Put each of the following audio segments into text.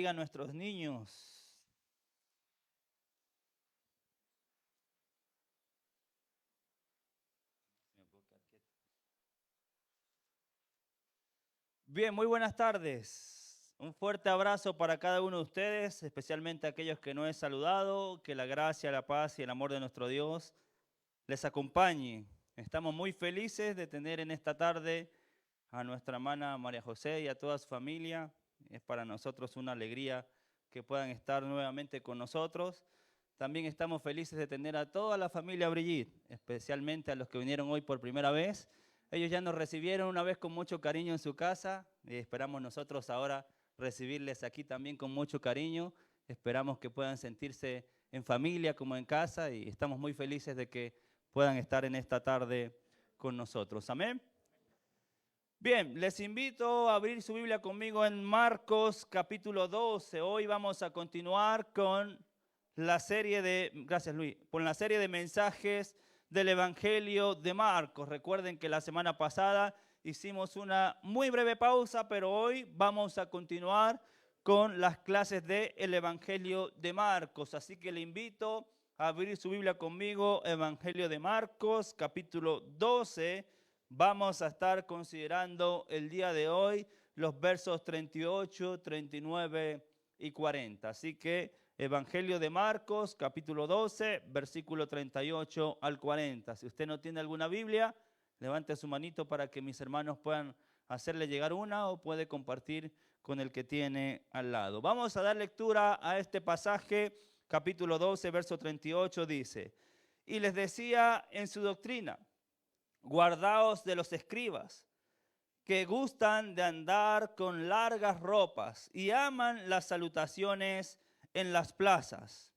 A nuestros niños. Bien, muy buenas tardes. Un fuerte abrazo para cada uno de ustedes, especialmente aquellos que no he saludado. Que la gracia, la paz y el amor de nuestro Dios les acompañe. Estamos muy felices de tener en esta tarde a nuestra hermana María José y a toda su familia. Es para nosotros una alegría que puedan estar nuevamente con nosotros. También estamos felices de tener a toda la familia Brigitte, especialmente a los que vinieron hoy por primera vez. Ellos ya nos recibieron una vez con mucho cariño en su casa y esperamos nosotros ahora recibirles aquí también con mucho cariño. Esperamos que puedan sentirse en familia como en casa y estamos muy felices de que puedan estar en esta tarde con nosotros. Amén. Bien, les invito a abrir su Biblia conmigo en Marcos capítulo 12. Hoy vamos a continuar con la serie de, gracias Luis, con la serie de mensajes del Evangelio de Marcos. Recuerden que la semana pasada hicimos una muy breve pausa, pero hoy vamos a continuar con las clases del Evangelio de Marcos. Así que le invito a abrir su Biblia conmigo, Evangelio de Marcos capítulo 12. Vamos a estar considerando el día de hoy los versos 38, 39 y 40. Así que Evangelio de Marcos, capítulo 12, versículo 38 al 40. Si usted no tiene alguna Biblia, levante su manito para que mis hermanos puedan hacerle llegar una o puede compartir con el que tiene al lado. Vamos a dar lectura a este pasaje, capítulo 12, verso 38, dice: y les decía en su doctrina: guardaos de los escribas, que gustan de andar con largas ropas y aman las salutaciones en las plazas,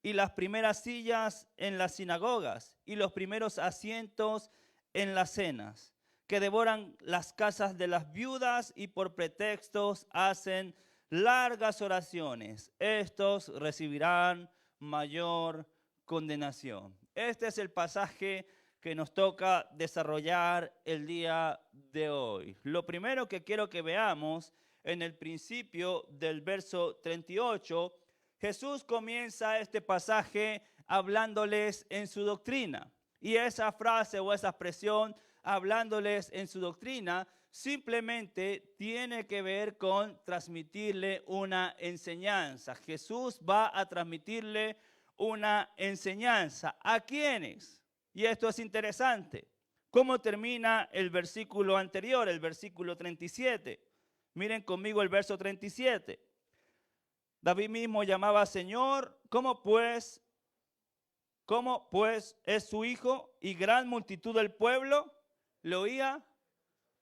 y las primeras sillas en las sinagogas, y los primeros asientos en las cenas, que devoran las casas de las viudas y por pretextos hacen largas oraciones. Estos recibirán mayor condenación. Este es el pasaje que nos toca desarrollar el día de hoy. Lo primero que quiero que veamos en el principio del verso 38, Jesús comienza este pasaje hablándoles en su doctrina. Y esa frase o esa expresión, hablándoles en su doctrina, simplemente tiene que ver con transmitirle una enseñanza. Jesús va a transmitirle una enseñanza. ¿A quiénes? Y esto es interesante. ¿Cómo termina el versículo anterior, el versículo 37? Miren conmigo el verso 37. David mismo llamaba Señor, ¿cómo pues es su hijo? Y gran multitud del pueblo le oía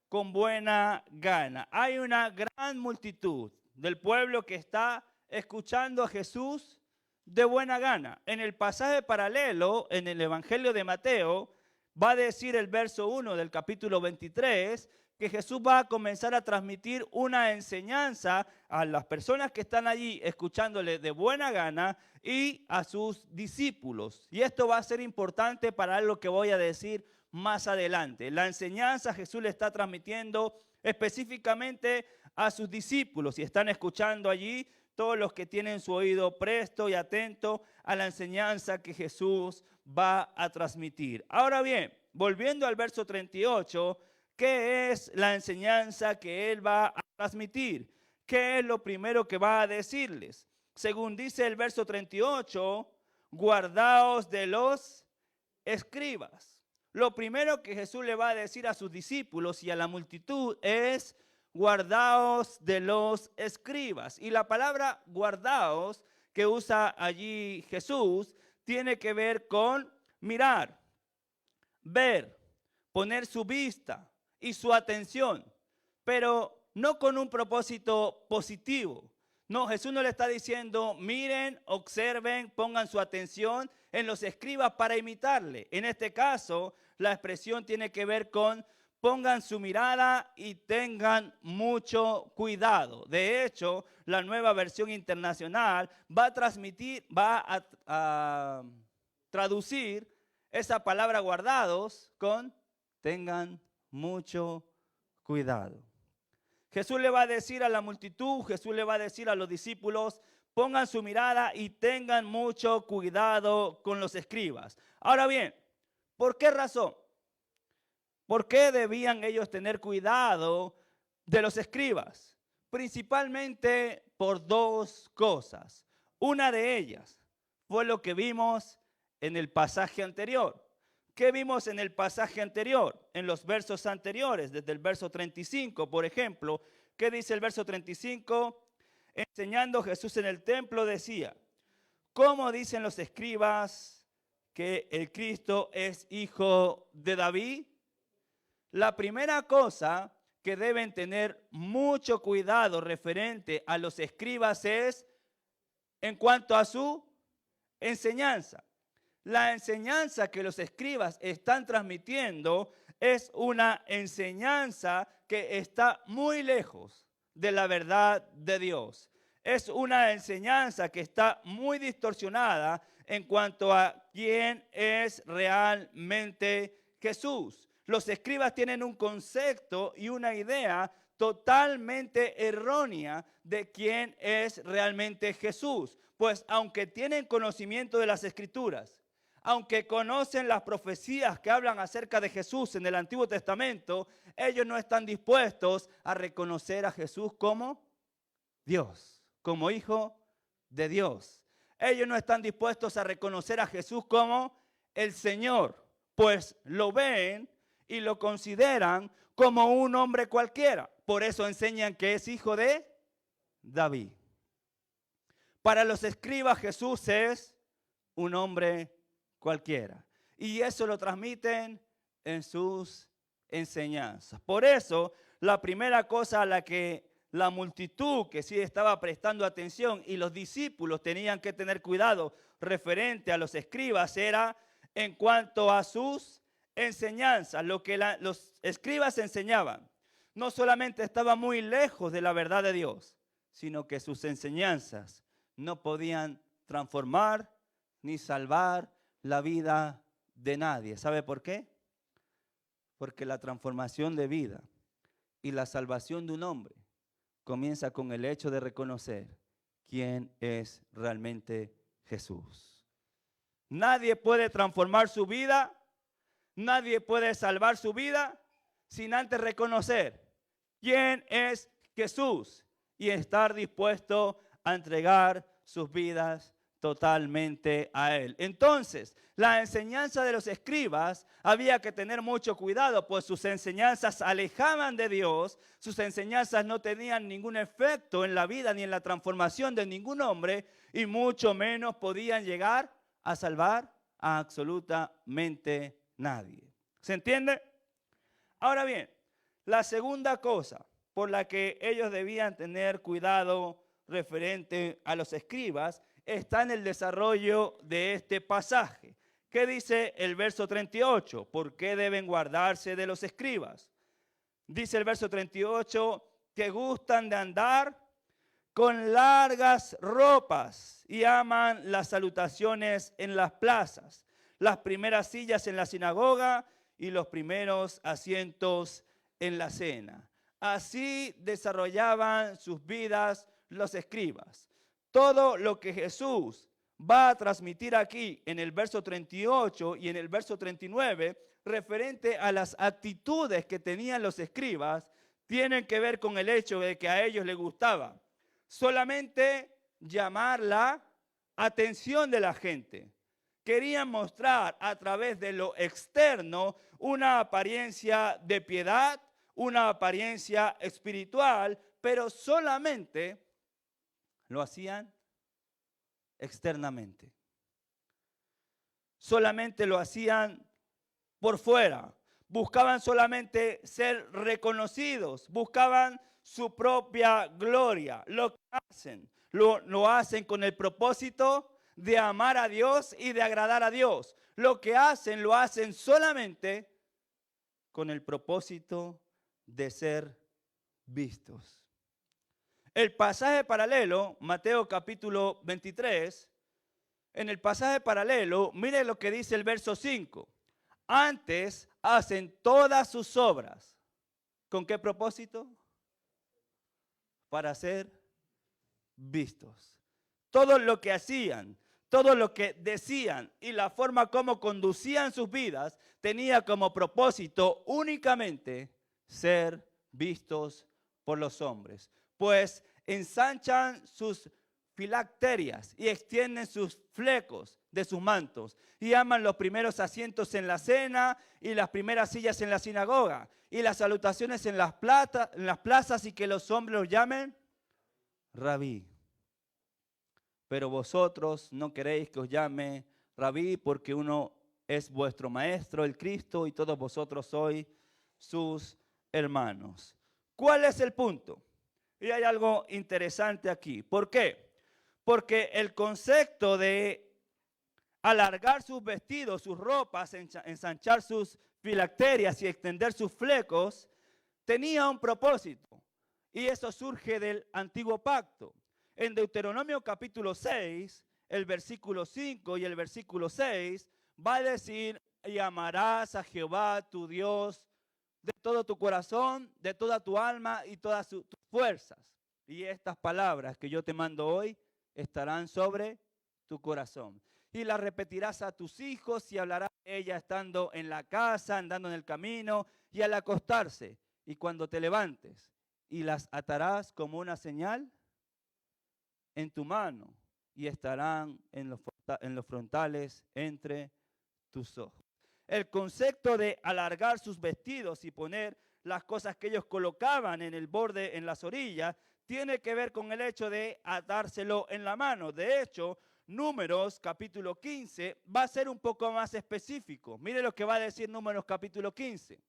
con buena gana. Hay una gran multitud del pueblo que está escuchando a Jesús de buena gana. En el pasaje paralelo, en el Evangelio de Mateo, va a decir el verso 1 del capítulo 23, que Jesús va a comenzar a transmitir una enseñanza a las personas que están allí escuchándole de buena gana y a sus discípulos. Y esto va a ser importante para lo que voy a decir más adelante. La enseñanza Jesús le está transmitiendo específicamente a sus discípulos y están escuchando allí todos los que tienen su oído presto y atento a la enseñanza que Jesús va a transmitir. Ahora bien, volviendo al verso 38, ¿qué es la enseñanza que Él va a transmitir? ¿Qué es lo primero que va a decirles? Según dice el verso 38, guardaos de los escribas. Lo primero que Jesús le va a decir a sus discípulos y a la multitud es: guardaos de los escribas. Y la palabra guardaos que usa allí Jesús tiene que ver con mirar, ver, poner su vista y su atención, pero no con un propósito positivo. No, Jesús no le está diciendo miren, observen, pongan su atención en los escribas para imitarle. En este caso, la expresión tiene que ver con pongan su mirada y tengan mucho cuidado. De hecho, la nueva versión internacional va a traducir esa palabra guardados con tengan mucho cuidado. Jesús le va a decir a la multitud, Jesús le va a decir a los discípulos, pongan su mirada y tengan mucho cuidado con los escribas. Ahora bien, ¿por qué razón? ¿Por qué debían ellos tener cuidado de los escribas? Principalmente por dos cosas. Una de ellas fue lo que vimos en el pasaje anterior. ¿Qué vimos en el pasaje anterior? En los versos anteriores, desde el verso 35, por ejemplo. ¿Qué dice el verso 35? Enseñando Jesús en el templo decía, ¿cómo dicen los escribas que el Cristo es hijo de David? La primera cosa que deben tener mucho cuidado referente a los escribas es en cuanto a su enseñanza. La enseñanza que los escribas están transmitiendo es una enseñanza que está muy lejos de la verdad de Dios. Es una enseñanza que está muy distorsionada en cuanto a quién es realmente Jesús. Los escribas tienen un concepto y una idea totalmente errónea de quién es realmente Jesús. Pues aunque tienen conocimiento de las Escrituras, aunque conocen las profecías que hablan acerca de Jesús en el Antiguo Testamento, ellos no están dispuestos a reconocer a Jesús como Dios, como hijo de Dios. Ellos no están dispuestos a reconocer a Jesús como el Señor, pues lo ven y lo consideran como un hombre cualquiera. Por eso enseñan que es hijo de David. Para los escribas Jesús es un hombre cualquiera. Y eso lo transmiten en sus enseñanzas. Por eso, la primera cosa a la que la multitud que sí estaba prestando atención y los discípulos tenían que tener cuidado referente a los escribas era en cuanto a sus enseñanzas. Lo que los escribas enseñaban no solamente estaba muy lejos de la verdad de Dios, sino que sus enseñanzas no podían transformar ni salvar la vida de nadie. ¿Sabe por qué? Porque la transformación de vida y la salvación de un hombre comienza con el hecho de reconocer quién es realmente Jesús. Nadie puede transformar su vida, nadie puede salvar su vida sin antes reconocer quién es Jesús y estar dispuesto a entregar sus vidas totalmente a Él. Entonces, la enseñanza de los escribas había que tener mucho cuidado, pues sus enseñanzas alejaban de Dios, sus enseñanzas no tenían ningún efecto en la vida ni en la transformación de ningún hombre, y mucho menos podían llegar a salvar a absolutamente nadie. ¿Se entiende? Ahora bien, la segunda cosa por la que ellos debían tener cuidado referente a los escribas está en el desarrollo de este pasaje. ¿Qué dice el verso 38? ¿Por qué deben guardarse de los escribas? Dice el verso 38 que gustan de andar con largas ropas y aman las salutaciones en las plazas, las primeras sillas en la sinagoga y los primeros asientos en la cena. Así desarrollaban sus vidas los escribas. Todo lo que Jesús va a transmitir aquí en el verso 38 y en el verso 39, referente a las actitudes que tenían los escribas, tienen que ver con el hecho de que a ellos les gustaba solamente llamar la atención de la gente. Querían mostrar a través de lo externo una apariencia de piedad, una apariencia espiritual, pero solamente lo hacían externamente. Solamente lo hacían por fuera. Buscaban solamente ser reconocidos, buscaban su propia gloria. Lo que hacen, lo hacen con el propósito de amar a Dios y de agradar a Dios. Lo que hacen, lo hacen solamente con el propósito de ser vistos. El pasaje paralelo, Mateo capítulo 23, en el pasaje paralelo, mire lo que dice el verso 5. Antes hacen todas sus obras. ¿Con qué propósito? para ser vistos. Todo lo que hacían, todo lo que decían y la forma como conducían sus vidas tenía como propósito únicamente ser vistos por los hombres. Pues ensanchan sus filacterias y extienden sus flecos de sus mantos y aman los primeros asientos en la cena y las primeras sillas en la sinagoga y las salutaciones en las plazas y que los hombres los llamen Rabí. Pero vosotros no queréis que os llame Rabí, porque uno es vuestro maestro, el Cristo, y todos vosotros sois sus hermanos. ¿Cuál es el punto? Y hay algo interesante aquí. ¿Por qué? Porque el concepto de alargar sus vestidos, sus ropas, ensanchar sus filacterias y extender sus flecos, tenía un propósito. Y eso surge del antiguo pacto. En Deuteronomio capítulo 6, el versículo 5 y el versículo 6, va a decir, y amarás a Jehová tu Dios de todo tu corazón, de toda tu alma y todas tus fuerzas. Y estas palabras que yo te mando hoy estarán sobre tu corazón. Y las repetirás a tus hijos y hablarás de ellas estando en la casa, andando en el camino y al acostarse. Y cuando te levantes, y las atarás como una señal en tu mano y estarán en los frontales entre tus ojos. El concepto de alargar sus vestidos y poner las cosas que ellos colocaban en el borde, en las orillas, tiene que ver con el hecho de atárselo en la mano. De hecho, Números capítulo 15 va a ser un poco más específico. Mire lo que va a decir Números capítulo 15.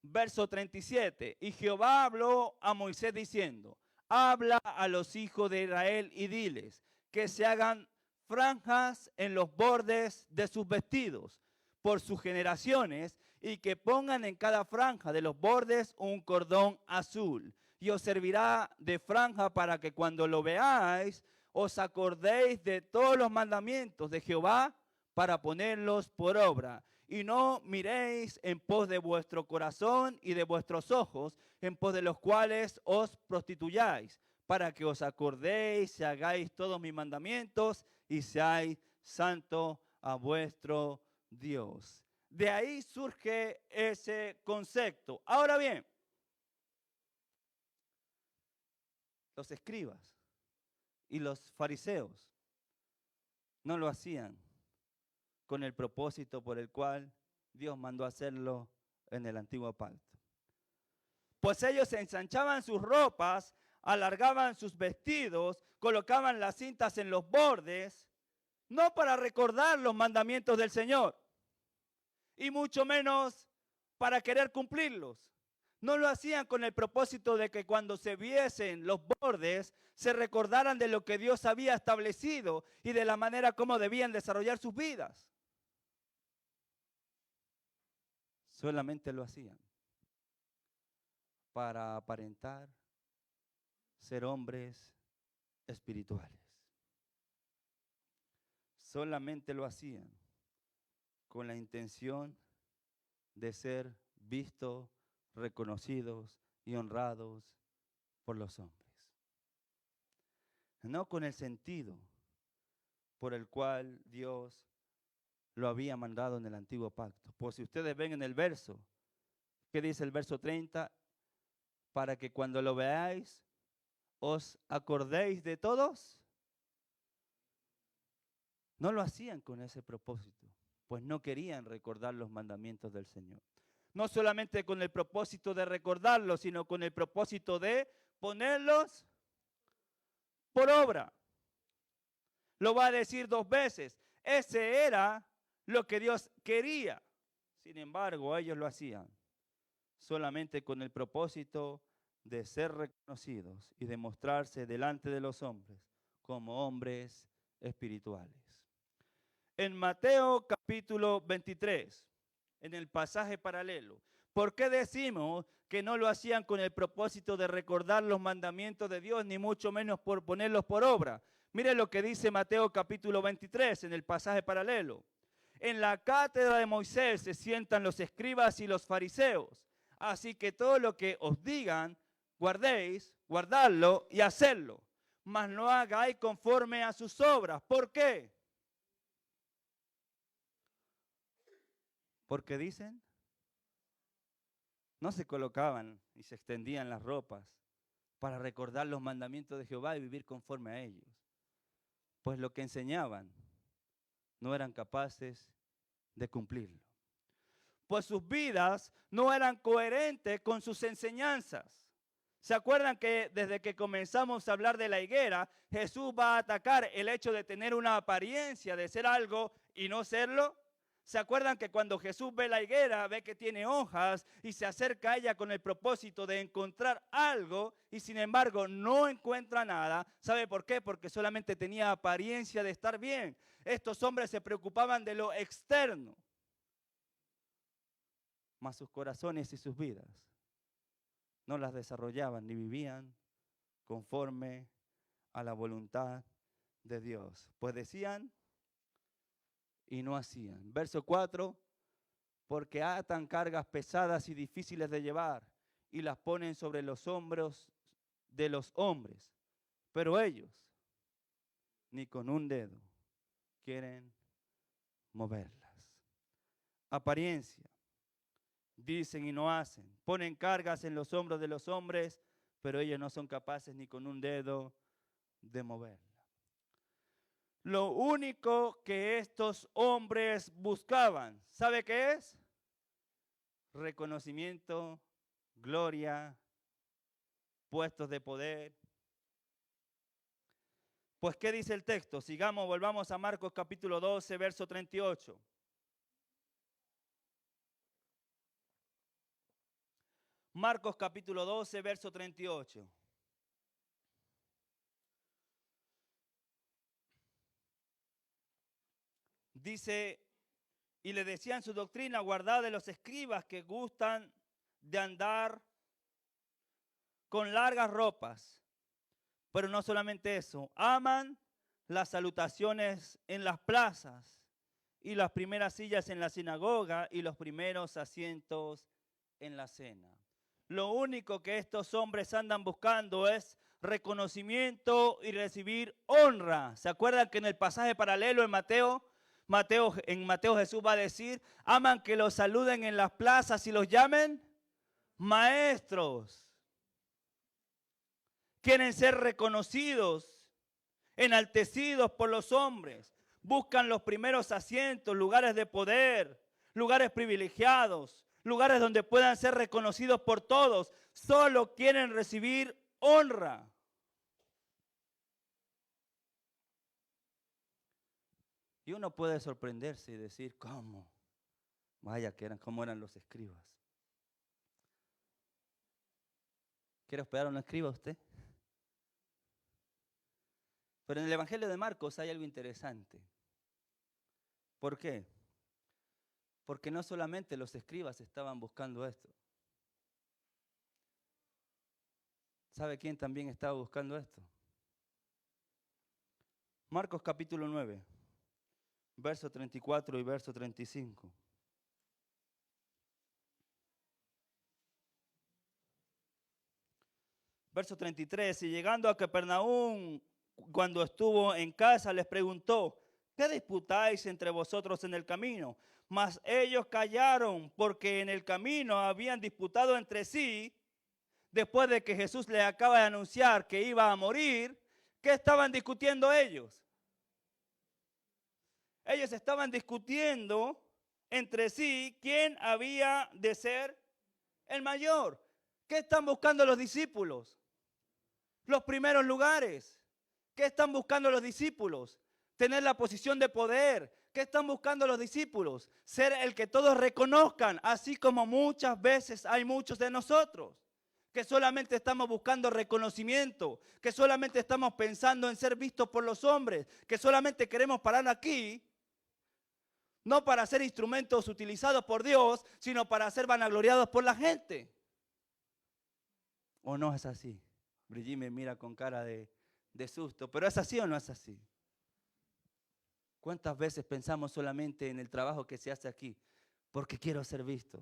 Verso 37. Y Jehová habló a Moisés diciendo, habla a los hijos de Israel y diles que se hagan franjas en los bordes de sus vestidos por sus generaciones y que pongan en cada franja de los bordes un cordón azul. Y os servirá de franja para que cuando lo veáis os acordéis de todos los mandamientos de Jehová para ponerlos por obra. Y no miréis en pos de vuestro corazón y de vuestros ojos, en pos de los cuales os prostituyáis, para que os acordéis y hagáis todos mis mandamientos y seáis santo a vuestro Dios. De ahí surge ese concepto. Ahora bien, los escribas y los fariseos no lo hacían con el propósito por el cual Dios mandó hacerlo en el antiguo pacto. Pues ellos ensanchaban sus ropas, alargaban sus vestidos, colocaban las cintas en los bordes, no para recordar los mandamientos del Señor, y mucho menos para querer cumplirlos. No lo hacían con el propósito de que cuando se viesen los bordes, se recordaran de lo que Dios había establecido y de la manera como debían desarrollar sus vidas. Solamente lo hacían para aparentar ser hombres espirituales. Solamente lo hacían con la intención de ser vistos, reconocidos y honrados por los hombres. No con el sentido por el cual Dios lo había mandado en el antiguo pacto. Pues si ustedes ven en el verso, ¿qué dice el verso 30? Para que cuando lo veáis, os acordéis de todos. No lo hacían con ese propósito, pues no querían recordar los mandamientos del Señor. No solamente con el propósito de recordarlos, sino con el propósito de ponerlos por obra. Lo va a decir 2 veces. Ese era lo que Dios quería. Sin embargo, ellos lo hacían solamente con el propósito de ser reconocidos y de mostrarse delante de los hombres como hombres espirituales. En Mateo capítulo 23, en el pasaje paralelo, ¿por qué decimos que no lo hacían con el propósito de recordar los mandamientos de Dios, ni mucho menos por ponerlos por obra? Mire lo que dice Mateo capítulo 23 en el pasaje paralelo. En la cátedra de Moisés se sientan los escribas y los fariseos. Así que todo lo que os digan, guardéis, guardadlo y hacedlo, mas no hagáis conforme a sus obras. ¿Por qué? Porque dicen, no se colocaban y se extendían las ropas para recordar los mandamientos de Jehová y vivir conforme a ellos. Pues lo que enseñaban no eran capaces de cumplirlo. Pues sus vidas no eran coherentes con sus enseñanzas. ¿Se acuerdan que desde que comenzamos a hablar de la higuera, Jesús va a atacar el hecho de tener una apariencia de ser algo y no serlo? ¿Se acuerdan que cuando Jesús ve la higuera, ve que tiene hojas y se acerca a ella con el propósito de encontrar algo y sin embargo no encuentra nada? ¿Sabe por qué? Porque solamente tenía apariencia de estar bien. Estos hombres se preocupaban de lo externo, mas sus corazones y sus vidas no las desarrollaban ni vivían conforme a la voluntad de Dios. Pues decían y no hacían. Verso 4, porque atan cargas pesadas y difíciles de llevar y las ponen sobre los hombros de los hombres, pero ellos ni con un dedo quieren moverlas. Apariencia, dicen y no hacen, ponen cargas en los hombros de los hombres, pero ellos no son capaces ni con un dedo de moverla. Lo único que estos hombres buscaban, ¿sabe qué es? Reconocimiento, gloria, puestos de poder. Pues, ¿qué dice el texto? Sigamos, volvamos a Marcos capítulo 12, verso 38. Marcos capítulo 12, verso 38. Dice, y le decían su doctrina, guardad de los escribas que gustan de andar con largas ropas. Pero no solamente eso, aman las salutaciones en las plazas y las primeras sillas en la sinagoga y los primeros asientos en la cena. Lo único que estos hombres andan buscando es reconocimiento y recibir honra. ¿Se acuerdan que en el pasaje paralelo en Mateo Jesús va a decir, aman que los saluden en las plazas y los llamen maestros? Quieren ser reconocidos, enaltecidos por los hombres. Buscan los primeros asientos, lugares de poder, lugares privilegiados, lugares donde puedan ser reconocidos por todos. Solo quieren recibir honra. Y uno puede sorprenderse y decir, ¿cómo? Vaya, ¿cómo eran los escribas? ¿Quiere hospedar a un escriba usted? Pero en el Evangelio de Marcos hay algo interesante. ¿Por qué? Porque no solamente los escribas estaban buscando esto. ¿Sabe quién también estaba buscando esto? Marcos capítulo 9, verso 34 y verso 35. Verso 33, y llegando a Capernaum, cuando estuvo en casa, les preguntó, ¿qué disputáis entre vosotros en el camino? Mas ellos callaron, porque en el camino habían disputado entre sí, después de que Jesús les acaba de anunciar que iba a morir. ¿Qué estaban discutiendo ellos? Ellos estaban discutiendo entre sí quién había de ser el mayor. ¿Qué están buscando los discípulos? Los primeros lugares. ¿Qué están buscando los discípulos? Tener la posición de poder. ¿Qué están buscando los discípulos? Ser el que todos reconozcan, así como muchas veces hay muchos de nosotros, que solamente estamos buscando reconocimiento, que solamente estamos pensando en ser vistos por los hombres, que solamente queremos parar aquí, no para ser instrumentos utilizados por Dios, sino para ser vanagloriados por la gente. ¿O no es así? Brigitte me mira con cara de susto, pero ¿es así o no es así? ¿Cuántas veces pensamos solamente en el trabajo que se hace aquí? Porque quiero ser visto.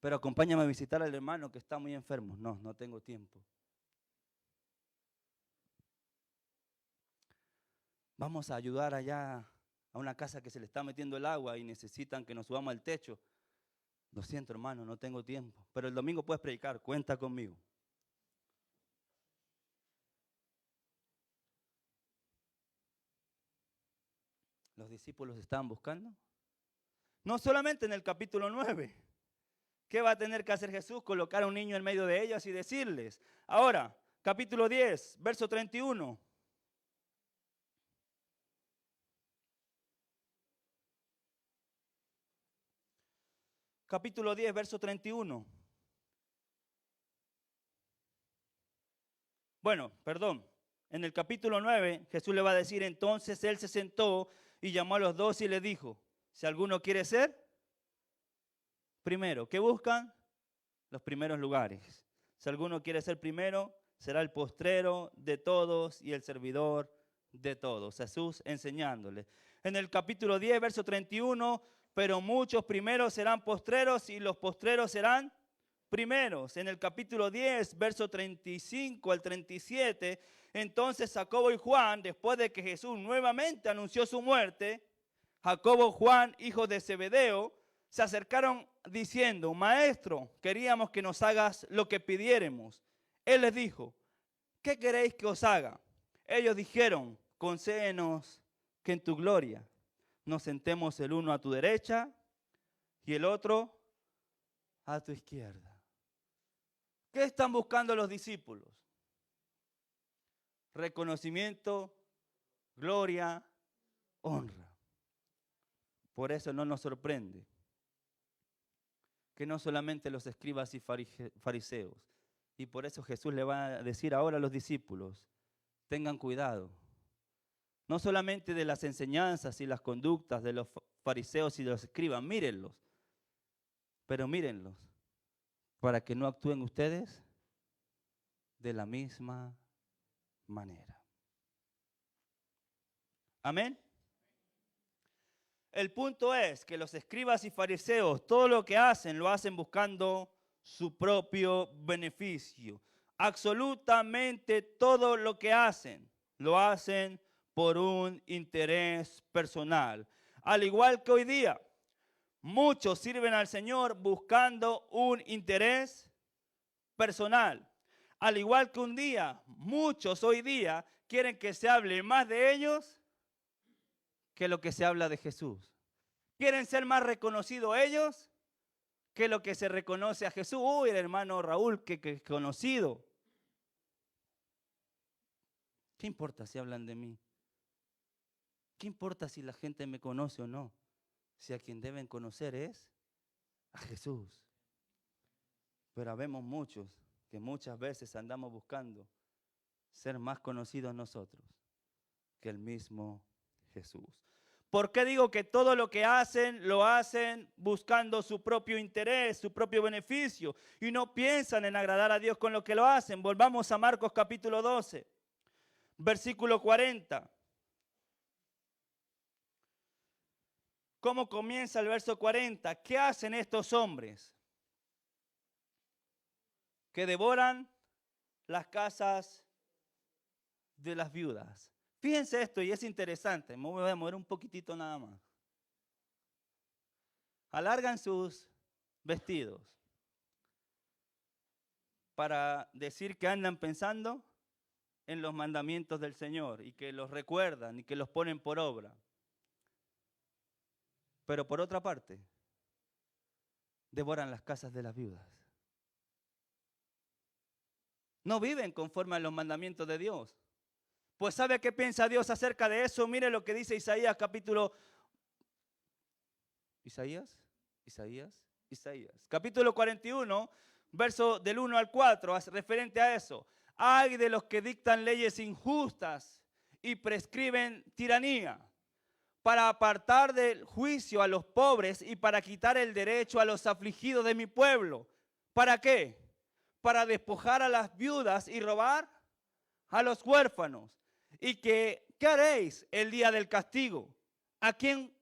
pero acompáñame a visitar al hermano que está muy enfermo. No, no tengo tiempo. Vamos a ayudar allá a una casa que se le está metiendo el agua y necesitan que nos subamos al techo. Lo siento, hermano, no tengo tiempo. Pero el domingo puedes predicar, cuenta conmigo. Los discípulos estaban buscando. No solamente en el capítulo 9. ¿Qué va a tener que hacer Jesús? Colocar a un niño en medio de ellos y decirles. Ahora, capítulo 10, verso 31. Capítulo 10, verso 31. Bueno, perdón. En el capítulo 9, Jesús le va a decir, entonces él se sentó y llamó a los 12 y le dijo, si alguno quiere ser primero, ¿qué buscan? Los primeros lugares. Si alguno quiere ser primero, será el postrero de todos y el servidor de todos. Jesús enseñándole. En el capítulo 10, verso 31, pero muchos primeros serán postreros y los postreros serán primeros. En el capítulo 10, verso 35 al 37, entonces Jacobo y Juan, después de que Jesús nuevamente anunció su muerte, Jacobo, Juan, hijos de Zebedeo, se acercaron diciendo, Maestro, queríamos que nos hagas lo que pidiéremos. Él les dijo, ¿qué queréis que os haga? Ellos dijeron, concédenos que en tu gloria nos sentemos el uno a tu derecha y el otro a tu izquierda. ¿Qué están buscando los discípulos? Reconocimiento, gloria, honra. Por eso no nos sorprende que no solamente los escribas y fariseos, y por eso Jesús le va a decir ahora a los discípulos, tengan cuidado, no solamente de las enseñanzas y las conductas de los fariseos y de los escribas, mírenlos, pero mírenlos, para que no actúen ustedes de la misma manera. Amén. El punto es que los escribas y fariseos, todo lo que hacen, lo hacen buscando su propio beneficio. Absolutamente todo lo que hacen, lo hacen por un interés personal. Al igual que hoy día, muchos sirven al Señor buscando un interés personal. Al igual que un día, muchos hoy día quieren que se hable más de ellos que lo que se habla de Jesús. Quieren ser más reconocidos ellos que lo que se reconoce a Jesús. Uy, el hermano Raúl, que conocido. ¿Qué importa si hablan de mí? ¿Qué importa si la gente me conoce o no? Si a quien deben conocer es a Jesús. Pero habemos muchos que muchas veces andamos buscando ser más conocidos nosotros que el mismo Jesús. ¿Por qué digo que todo lo que hacen, lo hacen buscando su propio interés, su propio beneficio? Y no piensan en agradar a Dios con lo que lo hacen. Volvamos a Marcos capítulo 12, versículo 40. ¿Cómo comienza el verso 40? ¿Qué hacen estos hombres? Que devoran las casas de las viudas. Fíjense esto y es interesante, me voy a mover un poquitito nada más. Alargan sus vestidos para decir que andan pensando en los mandamientos del Señor y que los recuerdan y que los ponen por obra. Pero por otra parte, devoran las casas de las viudas. No viven conforme a los mandamientos de Dios. Pues ¿sabe qué piensa Dios acerca de eso? Mire lo que dice Isaías capítulo... Isaías. Capítulo 41, verso del 1 al 4, referente a eso. Ay de los que dictan leyes injustas y prescriben tiranía, para apartar del juicio a los pobres y para quitar el derecho a los afligidos de mi pueblo. ¿Para qué? Para despojar a las viudas y robar a los huérfanos. ¿Y qué haréis el día del castigo? ¿A quién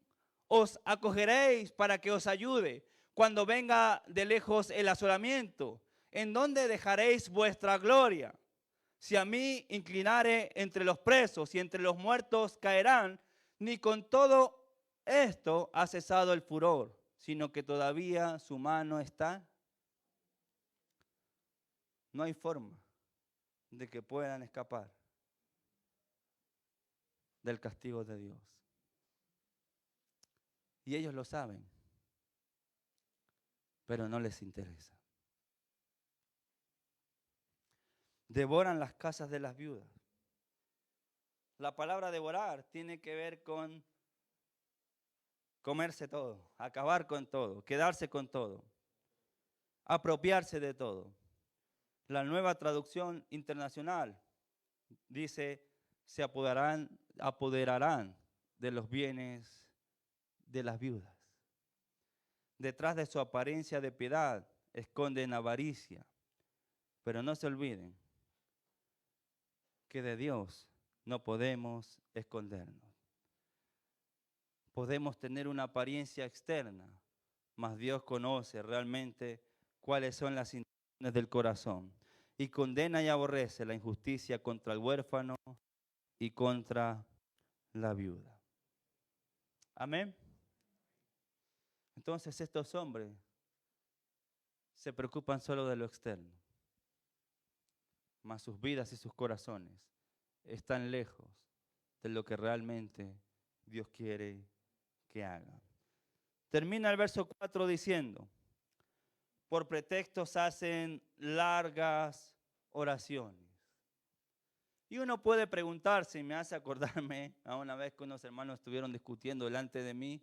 os acogeréis para que os ayude? Cuando venga de lejos el asolamiento, ¿en dónde dejaréis vuestra gloria? Si a mí inclinare entre los presos y entre los muertos caerán, ni con todo esto ha cesado el furor, sino que todavía su mano está. No hay forma de que puedan escapar del castigo de Dios. Y ellos lo saben, pero no les interesa. Devoran las casas de las viudas. La palabra devorar tiene que ver con comerse todo, acabar con todo, quedarse con todo, apropiarse de todo. La nueva traducción internacional dice, se apoderarán de los bienes de las viudas. Detrás de su apariencia de piedad esconden avaricia, pero no se olviden que de Dios no podemos escondernos. Podemos tener una apariencia externa, mas Dios conoce realmente cuáles son las intenciones del corazón y condena y aborrece la injusticia contra el huérfano y contra la viuda. Amén. Entonces estos hombres se preocupan solo de lo externo, mas sus vidas y sus corazones están lejos de lo que realmente Dios quiere que hagan. Termina el verso 4 diciendo, por pretextos hacen largas oraciones. Y uno puede preguntarse, y me hace acordarme a una vez que unos hermanos estuvieron discutiendo delante de mí,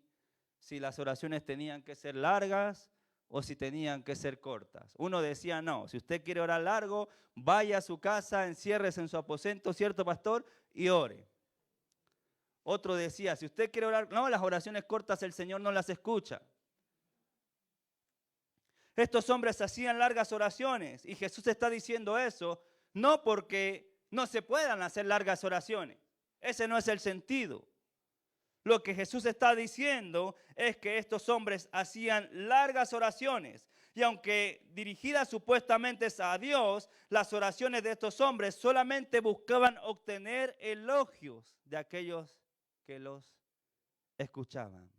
si las oraciones tenían que ser largas o si tenían que ser cortas. Uno decía, no, si usted quiere orar largo, vaya a su casa, enciérrese en su aposento, ¿cierto, pastor? Y ore. Otro decía, si usted quiere orar, no, las oraciones cortas el Señor no las escucha. Estos hombres hacían largas oraciones y Jesús está diciendo eso, no porque no se puedan hacer largas oraciones. Ese no es el sentido. Lo que Jesús está diciendo es que estos hombres hacían largas oraciones y aunque dirigidas supuestamente a Dios, las oraciones de estos hombres solamente buscaban obtener elogios de aquellos que los escuchaban.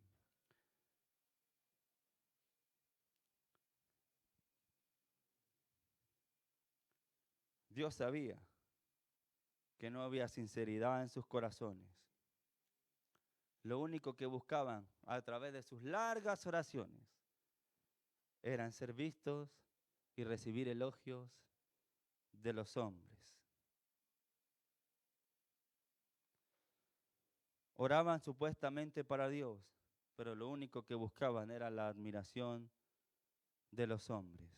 Dios sabía que no había sinceridad en sus corazones. Lo único que buscaban a través de sus largas oraciones eran ser vistos y recibir elogios de los hombres. Oraban supuestamente para Dios, pero lo único que buscaban era la admiración de los hombres.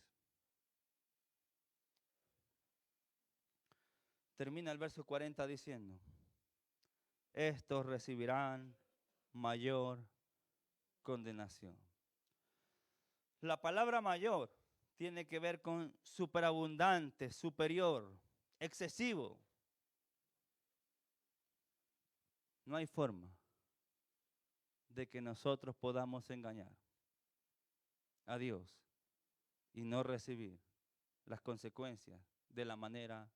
Termina el verso 40 diciendo, estos recibirán mayor condenación. La palabra mayor tiene que ver con superabundante, superior, excesivo. No hay forma de que nosotros podamos engañar a Dios y no recibir las consecuencias de la manera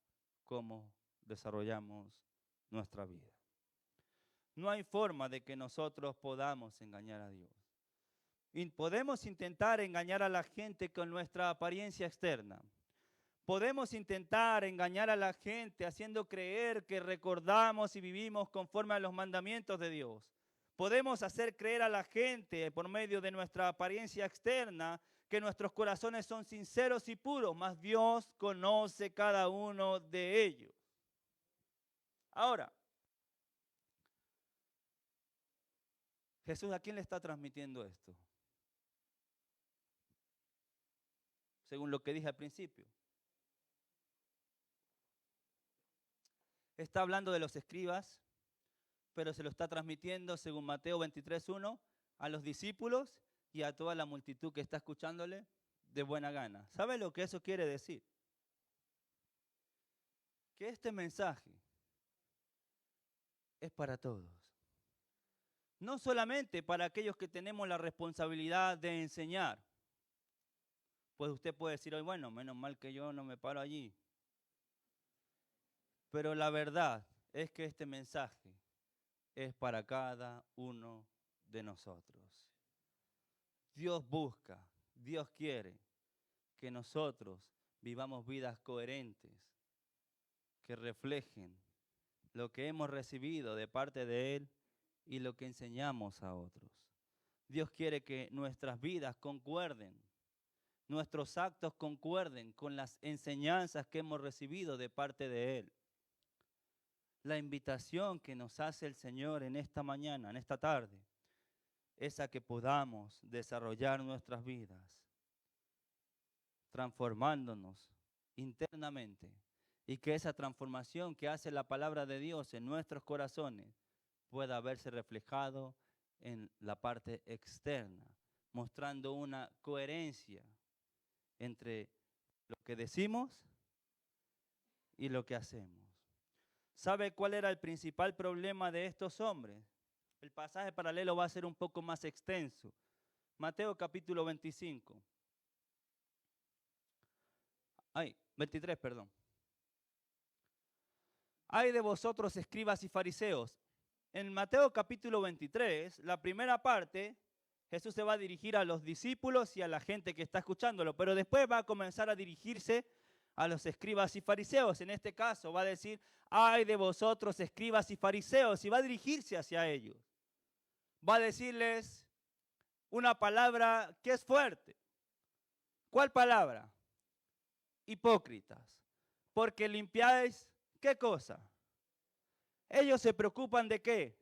como desarrollamos nuestra vida. No hay forma de que nosotros podamos engañar a Dios. Y podemos intentar engañar a la gente con nuestra apariencia externa. Podemos intentar engañar a la gente haciendo creer que recordamos y vivimos conforme a los mandamientos de Dios. Podemos hacer creer a la gente por medio de nuestra apariencia externa que nuestros corazones son sinceros y puros, mas Dios conoce cada uno de ellos. Ahora, Jesús, ¿a quién le está transmitiendo esto? Según lo que dije al principio. Está hablando de los escribas, pero se lo está transmitiendo, según Mateo 23:1, a los discípulos y a toda la multitud que está escuchándole de buena gana. ¿Sabe lo que eso quiere decir? Que este mensaje es para todos. No solamente para aquellos que tenemos la responsabilidad de enseñar, Pues usted puede decir hoy, bueno, menos mal que yo no me paro allí. Pero la verdad es que este mensaje es para cada uno de nosotros. Dios busca, Dios quiere que nosotros vivamos vidas coherentes, que reflejen lo que hemos recibido de parte de Él y lo que enseñamos a otros. Dios quiere que nuestras vidas concuerden, nuestros actos concuerden con las enseñanzas que hemos recibido de parte de Él. La invitación que nos hace el Señor en esta mañana, en esta tarde, es a que podamos desarrollar nuestras vidas, transformándonos internamente, y que esa transformación que hace la palabra de Dios en nuestros corazones pueda verse reflejado en la parte externa, mostrando una coherencia entre lo que decimos y lo que hacemos. ¿Sabe cuál era el principal problema de estos hombres? El pasaje paralelo va a ser un poco más extenso. Mateo capítulo 25. 23, perdón. Ay de vosotros, escribas y fariseos. En Mateo capítulo 23, la primera parte, Jesús se va a dirigir a los discípulos y a la gente que está escuchándolo, pero después va a comenzar a dirigirse a los escribas y fariseos. En este caso va a decir, ay de vosotros, escribas y fariseos, y va a dirigirse hacia ellos. Va a decirles una palabra que es fuerte. ¿Cuál palabra? Hipócritas. Porque limpiáis, ¿qué cosa? Ellos se preocupan de qué?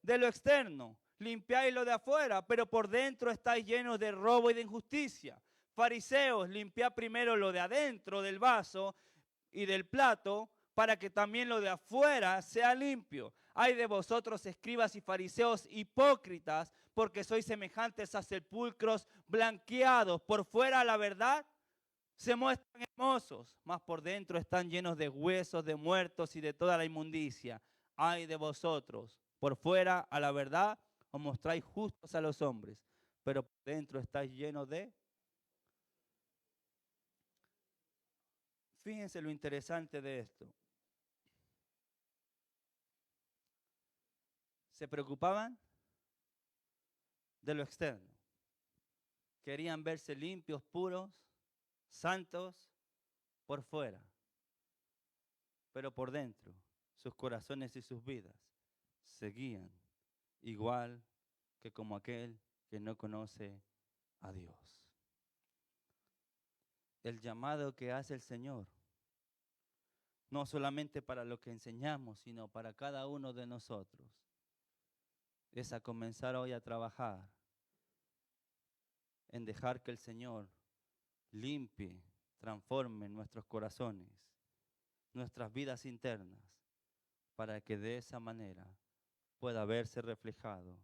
De lo externo. Limpiáis lo de afuera, pero por dentro estáis llenos de robo y de injusticia. Fariseos, limpiad primero lo de adentro del vaso y del plato, para que también lo de afuera sea limpio. Ay de vosotros, escribas y fariseos hipócritas, porque sois semejantes a sepulcros blanqueados. Por fuera, la verdad, se muestran hermosos, mas por dentro están llenos de huesos, de muertos y de toda la inmundicia. Ay de vosotros, por fuera, a la verdad, os mostráis justos a los hombres, pero por dentro estáis llenos de... Fíjense lo interesante de esto. Se preocupaban de lo externo. Querían verse limpios, puros, santos por fuera, pero por dentro, sus corazones y sus vidas seguían igual que como aquel que no conoce a Dios. El llamado que hace el Señor, no solamente para lo que enseñamos, sino para cada uno de nosotros, es a comenzar hoy a trabajar en dejar que el Señor limpie, transforme nuestros corazones, nuestras vidas internas, para que de esa manera pueda verse reflejado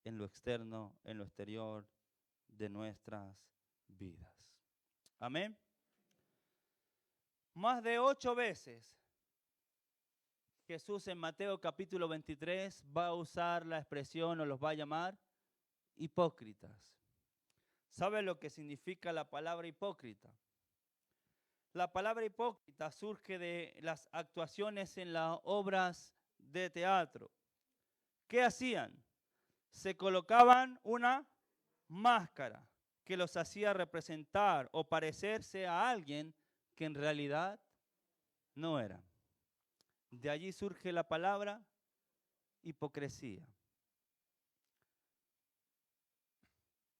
en lo externo, en lo exterior de nuestras vidas. Amén. Más de 8 veces Jesús en Mateo capítulo 23 va a usar la expresión o los va a llamar hipócritas. ¿Sabe lo que significa la palabra hipócrita? La palabra hipócrita surge de las actuaciones en las obras de teatro. ¿Qué hacían? Se colocaban una máscara que los hacía representar o parecerse a alguien que en realidad no eran. De allí surge la palabra hipocresía.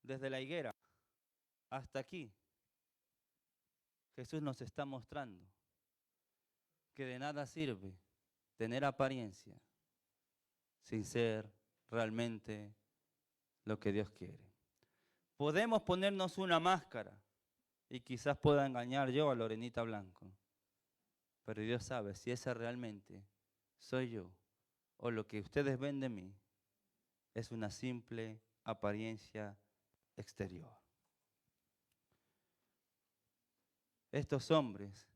Desde la higuera hasta aquí, Jesús nos está mostrando que de nada sirve tener apariencia sin ser realmente lo que Dios quiere. Podemos ponernos una máscara y quizás pueda engañar yo a Lorenita Blanco, pero Dios sabe si esa realmente soy yo o lo que ustedes ven de mí es una simple apariencia exterior. Estos hombres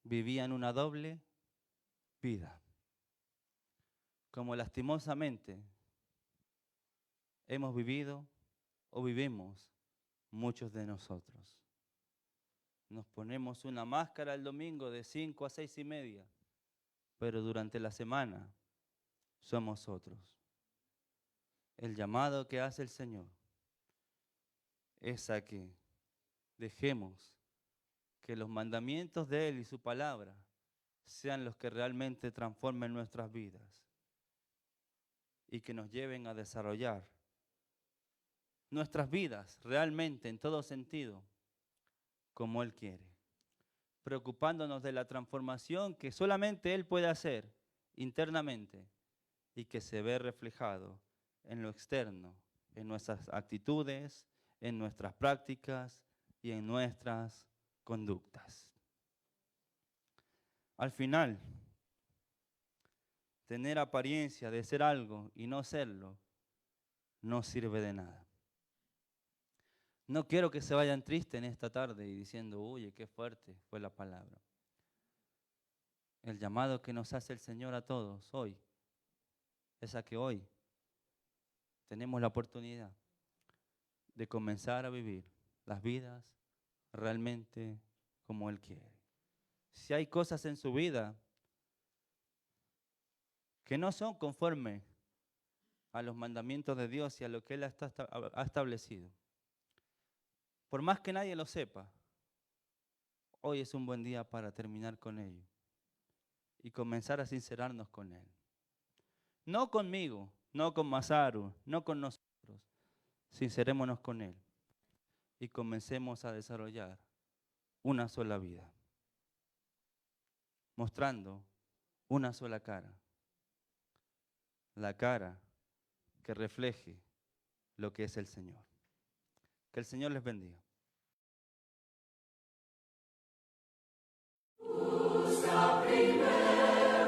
vivían una doble vida, como lastimosamente hemos vivido o vivimos muchos de nosotros. Nos ponemos una máscara el domingo de 5 a 6:30, pero durante la semana somos otros. El llamado que hace el Señor es a que dejemos que los mandamientos de Él y su palabra sean los que realmente transformen nuestras vidas y que nos lleven a desarrollar nuestras vidas realmente en todo sentido como Él quiere, preocupándonos de la transformación que solamente Él puede hacer internamente y que se ve reflejado en lo externo, en nuestras actitudes, en nuestras prácticas y en nuestras conductas. Al final, tener apariencia de ser algo y no serlo no sirve de nada. No quiero que se vayan tristes en esta tarde y diciendo, oye, qué fuerte fue la palabra. El llamado que nos hace el Señor a todos hoy es a que hoy tenemos la oportunidad de comenzar a vivir las vidas realmente como Él quiere. Si hay cosas en su vida que no son conforme a los mandamientos de Dios y a lo que Él ha establecido, por más que nadie lo sepa, hoy es un buen día para terminar con ello y comenzar a sincerarnos con Él. No conmigo, no con Masaru, no con nosotros. Sincerémonos con Él y comencemos a desarrollar una sola vida, mostrando una sola cara, la cara que refleje lo que es el Señor. Que el Señor les bendiga. Usa primero.